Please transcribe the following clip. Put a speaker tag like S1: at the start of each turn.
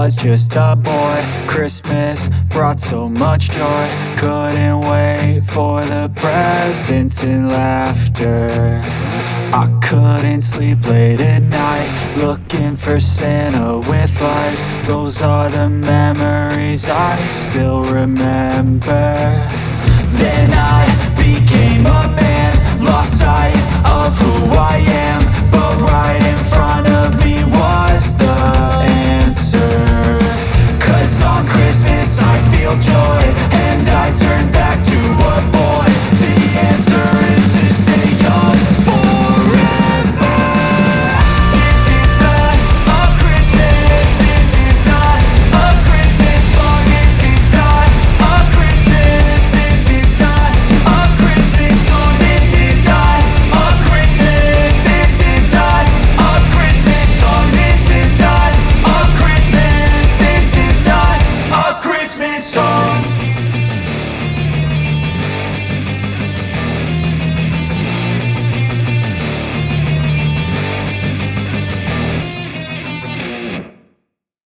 S1: was just a boy. Christmas brought so much joy. Couldn't wait for the presents and laughter. I couldn't sleep late at night, looking for Santa with lights. Those are the memories I still remember. Then I became a man, lost sight of who I am. But right